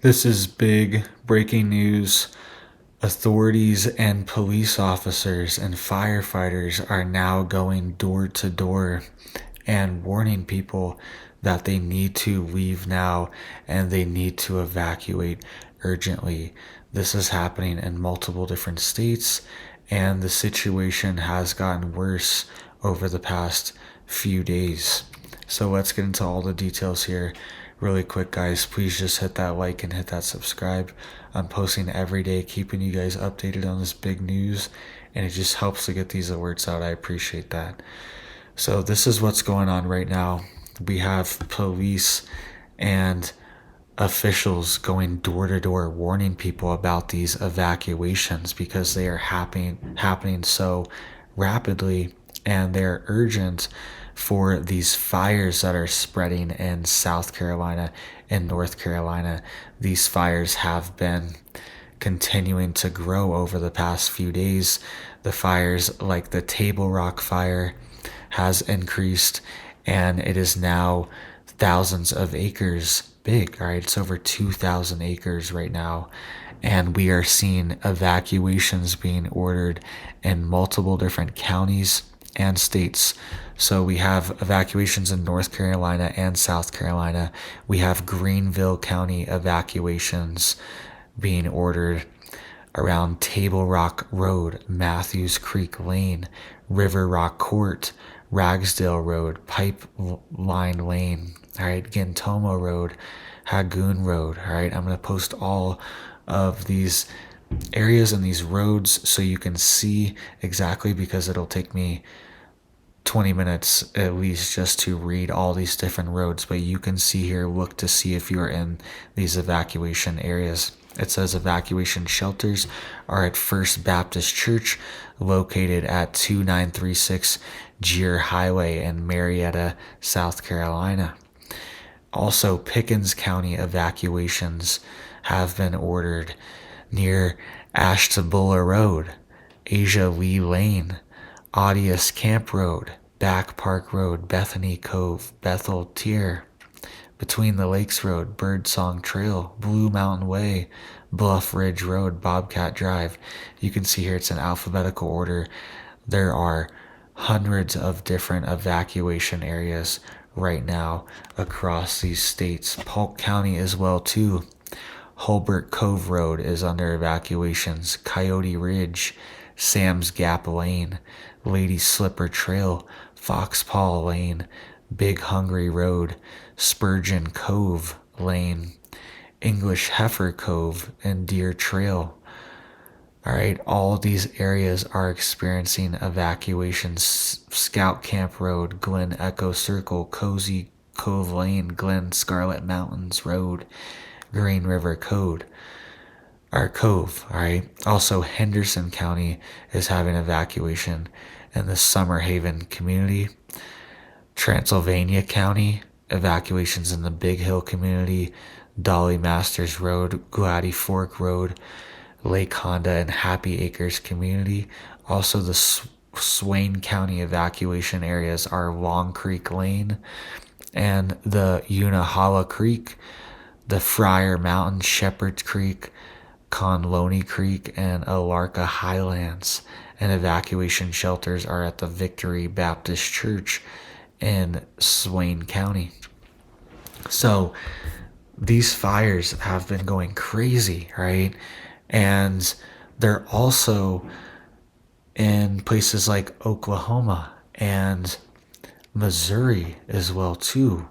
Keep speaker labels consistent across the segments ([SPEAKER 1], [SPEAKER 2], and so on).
[SPEAKER 1] This is big breaking news. Authorities and police officers and firefighters are now going door to door and warning people that they need to leave now and they need to evacuate urgently. This is happening in multiple different states, and the situation has gotten worse over the past few days. So let's get into all the details here really quick, guys. Please just hit that like and hit that subscribe. I'm posting every day, keeping you guys updated on this big news, and it just helps to get these alerts out. I appreciate that. So this is what's going on right now. We have police and officials going door to door warning people about these evacuations because they are happening so rapidly, and they're urgent for these fires that are spreading in South Carolina and North Carolina. These fires have been continuing to grow over the past few days. The fires like the Table Rock fire has increased, and it is now thousands of acres big. All right, it's over 2,000 acres right now, and we are seeing evacuations being ordered in multiple different counties and states. So we have evacuations in North Carolina and South Carolina. We have Greenville County evacuations being ordered around Table Rock Road, Matthews Creek Lane, River Rock Court, Ragsdale Road, Pipeline Lane, all right, Gantomo Road, Hagoon Road, all right. I'm going to post all of these areas and these roads so you can see exactly, because it'll take me 20 minutes at least just to read all these different roads, but you can see here, look to see if you're in these evacuation areas. It says evacuation shelters are at First Baptist Church, located at 2936 Gier Highway in Marietta, South Carolina. Also, Pickens County evacuations have been ordered near Ashtabula Road, Asia Lee Lane, Audius Camp Road, Back Park Road, Bethany Cove, Bethel Tier, Between the Lakes Road, Birdsong Trail, Blue Mountain Way, Bluff Ridge Road, Bobcat Drive. You can see here it's in alphabetical order. There are hundreds of different evacuation areas right now across these states. Polk County as well too. Hulbert Cove Road is under evacuations. Coyote Ridge, Sam's Gap Lane, Lady Slipper Trail, Foxpaw Lane, Big Hungry Road, Spurgeon Cove Lane, English Heifer Cove, and Deer Trail. All right, all these areas are experiencing evacuations. Scout Camp Road, Glen Echo Circle, Cozy Cove Lane, Glen Scarlet Mountains Road, Green River Cove. All right. Also, Henderson County is having evacuation in the Summer Haven community. Transylvania County, evacuations in the Big Hill community, Dolly Masters Road, Gladdy Fork Road, Lake Honda and Happy Acres community. Also, the Swain County evacuation areas are Long Creek Lane and the Unahala Creek, the Friar Mountain, Shepherd Creek, Conloney Creek, and Alarka Highlands. And evacuation shelters are at the Victory Baptist Church in Swain County. So these fires have been going crazy, right? And they're also in places like Oklahoma and Missouri as well too.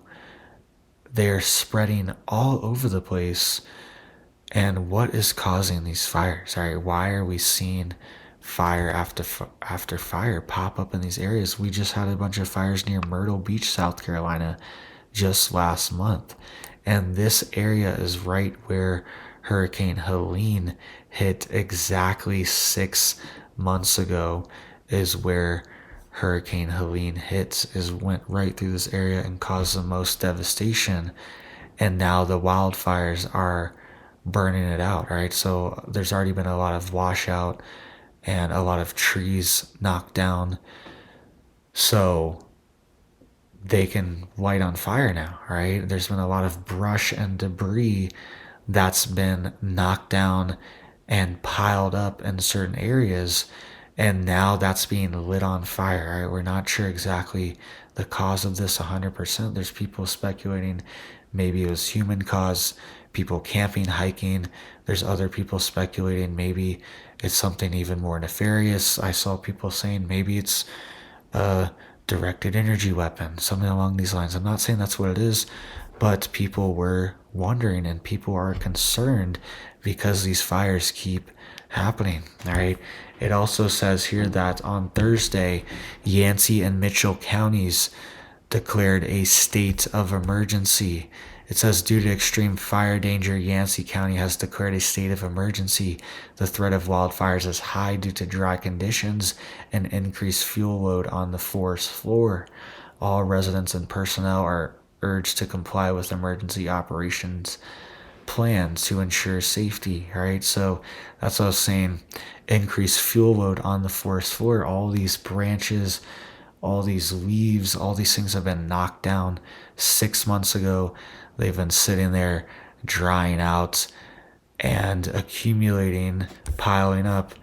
[SPEAKER 1] They're spreading all over the place. And what is causing these fires? All right, why are we seeing fire after fire pop up in these areas? We just had a bunch of fires near Myrtle Beach, South Carolina, just last month. And this area is right where Hurricane Helene hit exactly 6 months ago, is where Hurricane Helene went right through this area and caused the most devastation. And now the wildfires are burning it out, right? So there's already been a lot of washout and a lot of trees knocked down. So they can light on fire now, right? There's been a lot of brush and debris that's been knocked down and piled up in certain areas, and now that's being lit on fire. Right? We're not sure exactly the cause of this 100%. There's people speculating maybe it was human cause, people camping, hiking. There's other people speculating maybe it's something even more nefarious. I saw people saying maybe it's a directed energy weapon, something along these lines. I'm not saying that's what it is, but people were wondering and people are concerned because these fires keep happening. All right. It also says here that on Thursday, Yancey and Mitchell counties declared a state of emergency. It says, due to extreme fire danger, Yancey County has declared a state of emergency. The threat of wildfires is high due to dry conditions and increased fuel load on the forest floor. All residents and personnel are urged to comply with emergency operations plans to ensure safety, right? So that's what I was saying. Increased fuel load on the forest floor. All these branches, all these leaves, all these things have been knocked down 6 months ago. They've been sitting there drying out and accumulating, piling up.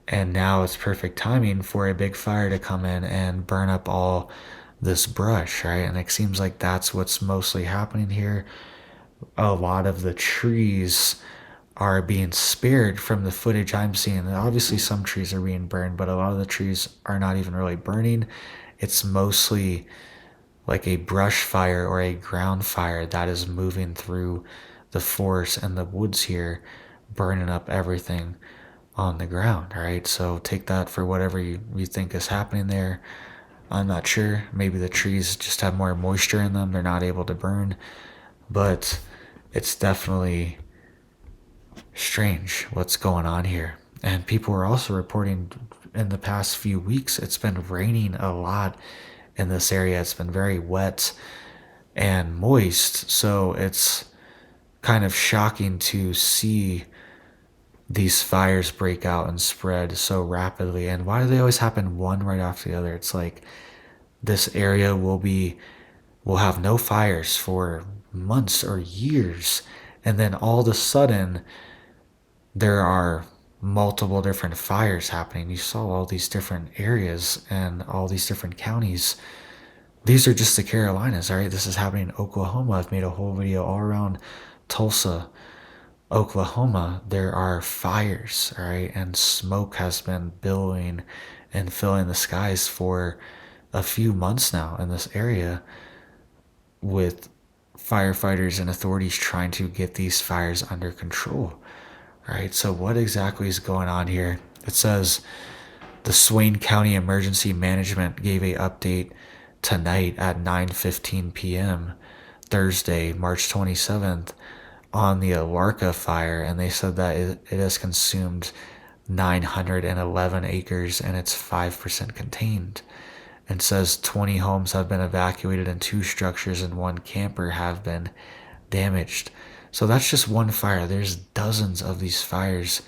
[SPEAKER 1] And now it's perfect timing for a big fire to come in and burn up all this brush, right? And it seems like that's what's mostly happening here. A lot of the trees are being spared from the footage I'm seeing. And obviously, some trees are being burned, but a lot of the trees are not even really burning. It's mostly like a brush fire or a ground fire that is moving through the forest and the woods here, burning up everything on the ground, right? So take that for whatever you think is happening there. I'm not sure. Maybe the trees just have more moisture in them. They're not able to burn. But it's definitely strange what's going on here. And people are also reporting in the past few weeks it's been raining a lot in this area. It's been very wet and moist. So it's kind of shocking to see these fires break out and spread so rapidly. And why do they always happen one right after the other? It's like this area will have no fires for months or years, and then all of a sudden there are multiple different fires happening. You saw all these different areas and all these different counties. These are just the Carolinas, all right? This is happening in Oklahoma. I've made a whole video all around Tulsa, Oklahoma. There are fires, all right? And smoke has been billowing and filling the skies for a few months now in this area, with firefighters and authorities trying to get these fires under control. Right? So what exactly is going on here? It says the Swain County Emergency Management gave a update tonight at 9:15 p.m. Thursday, March 27th, on the Alarka fire, and they said that it has consumed 911 acres and it's 5% contained. And says 20 homes have been evacuated and 2 structures and 1 camper have been damaged. So that's just one fire. There's dozens of these fires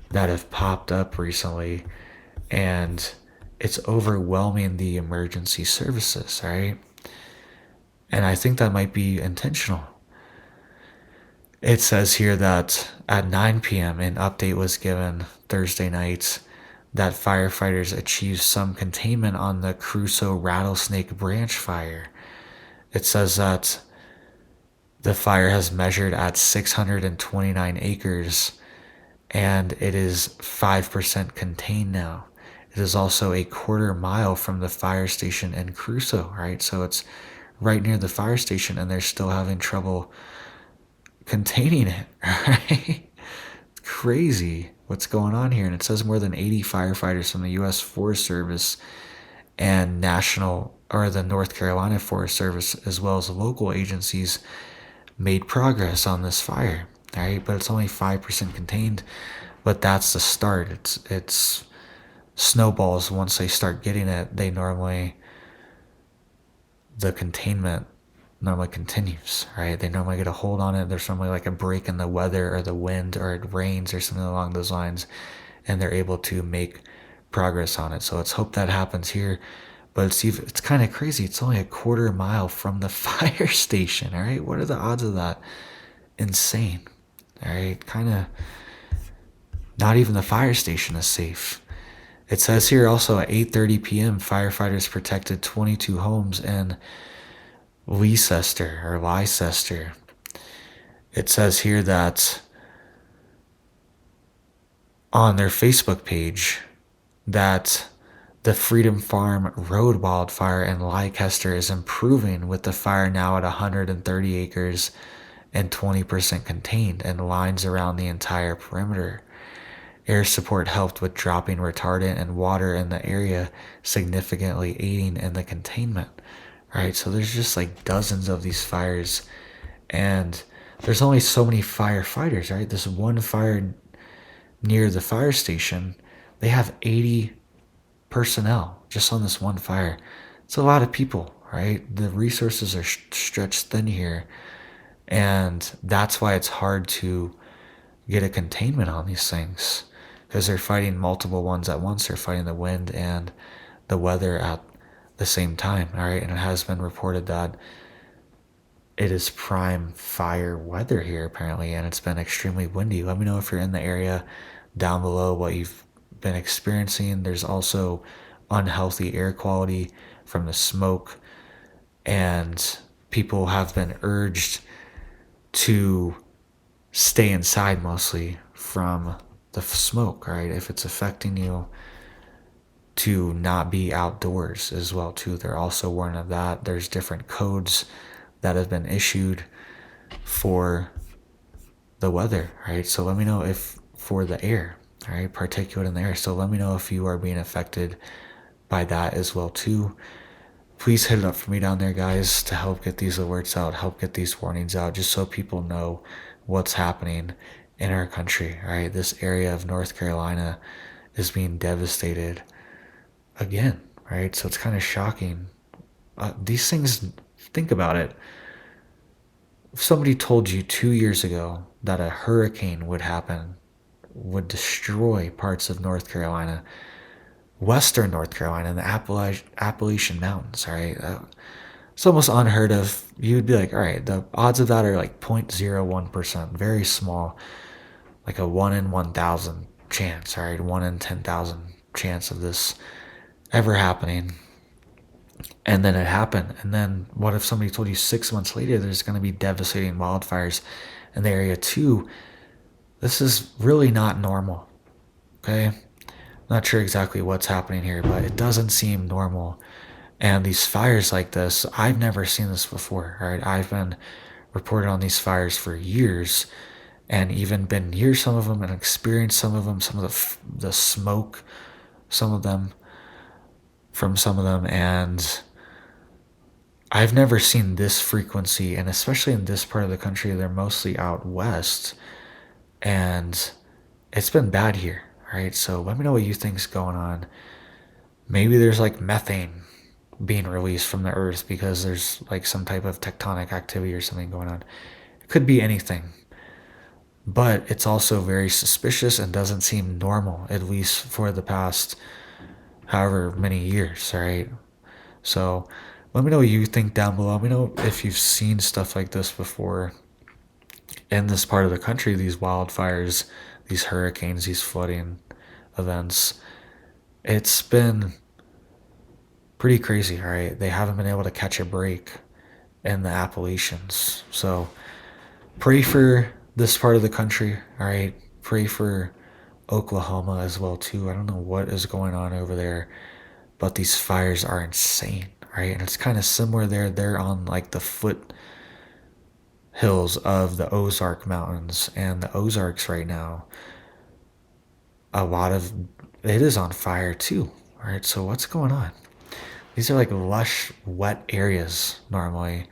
[SPEAKER 1] that have popped up recently, and it's overwhelming the emergency services, right? And I think that might be intentional. It says here that at 9 p.m. an update was given Thursday night that firefighters achieved some containment on the Crusoe Rattlesnake Branch fire. It says that the fire has measured at 629 acres and it is 5% contained now. It is also a quarter mile from the fire station in Crusoe, right? So it's right near the fire station and they're still having trouble containing it, right? Crazy what's going on here. And it says more than 80 firefighters from the U.S. Forest Service and the North Carolina Forest Service, as well as local agencies, made progress on this fire, right? But it's only 5% contained, but that's the start. It's snowballs. Once they start getting it, the containment normally continues, right? They normally get a hold on it. There's normally like a break in the weather or the wind or it rains or something along those lines, and they're able to make progress on it. So let's hope that happens here. But it's kind of crazy. It's only a quarter mile from the fire station, all right? What are the odds of that? Insane. All right, kind of not even the fire station is safe. It says here also at 8:30 p.m. firefighters protected 22 homes in Leicester. It says here that on their Facebook page that the Freedom Farm Road wildfire in Leicester is improving, with the fire now at 130 acres and 20% contained and lines around the entire perimeter. Air support helped with dropping retardant and water in the area, significantly aiding in the containment. Right, so there's just like dozens of these fires, and there's only so many firefighters, right? This one fire near the fire station, they have 80 personnel just on this one fire. It's a lot of people, right? The resources are stretched thin here, and that's why it's hard to get a containment on these things, because they're fighting multiple ones at once. They're fighting the wind and the weather at the same time, all right? And it has been reported that it is prime fire weather here apparently, and it's been extremely windy. Let me know if you're in the area down below what you've been experiencing. There's also unhealthy air quality from the smoke, and people have been urged to stay inside mostly from the smoke, right? If it's affecting you, to not be outdoors as well too. They're also warning of that. There's different codes that have been issued for the weather, right? So let me know if for the air, right? Particulate in the air. So let me know if you are being affected by that as well too. Please hit it up for me down there, guys, to help get these alerts out, help get these warnings out, just so people know what's happening in our country, right? This area of North Carolina is being devastated again, right? So it's kind of shocking. These things, think about it. If somebody told you 2 years ago that a hurricane would happen, would destroy parts of North Carolina, Western North Carolina, and the Appalachian Mountains, right? It's almost unheard of. You'd be like, all right, the odds of that are like 0.01%, very small, like a 1 in 1,000 chance, right? 1 in 10,000 chance of this ever happening. And then it happened. And then what if somebody told you 6 months later there's going to be devastating wildfires in the area too? This is really not normal. Okay? Not sure exactly what's happening here, but it doesn't seem normal. And these fires like this, I've never seen this before. Right? I've been reported on these fires for years, and even been near some of them and experienced some of them, some of the smoke, some of them, from some of them, and I've never seen this frequency, and especially in this part of the country. They're mostly out west, and it's been bad here, right? So let me know what you think's going on. Maybe there's like methane being released from the earth because there's like some type of tectonic activity or something going on. It could be anything, but it's also very suspicious and doesn't seem normal, at least for the past however many years, right? So let me know what you think down below. Let me know if you've seen stuff like this before in this part of the country, these wildfires, these hurricanes, these flooding events. It's been pretty crazy, right? They haven't been able to catch a break in the Appalachians. So pray for this part of the country, all right? Pray for Oklahoma as well too. I don't know what is going on over there, but these fires are insane, right? And it's kind of similar there. They're on like the foot hills of the Ozark Mountains, and the Ozarks right now, a lot of it is on fire too, right? So what's going on? These are like lush, wet areas normally,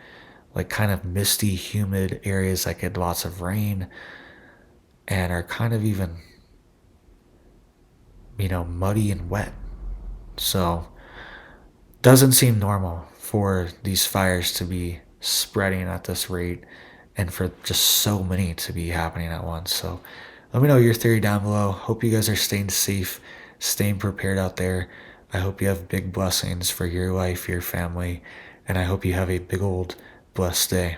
[SPEAKER 1] like kind of misty, humid areas that get lots of rain and are kind of even, muddy and wet. So doesn't seem normal for these fires to be spreading at this rate and for just so many to be happening at once. So let me know your theory down below. Hope you guys are staying safe, staying prepared out there. I hope you have big blessings for your life, your family, and I hope you have a big old blessed day.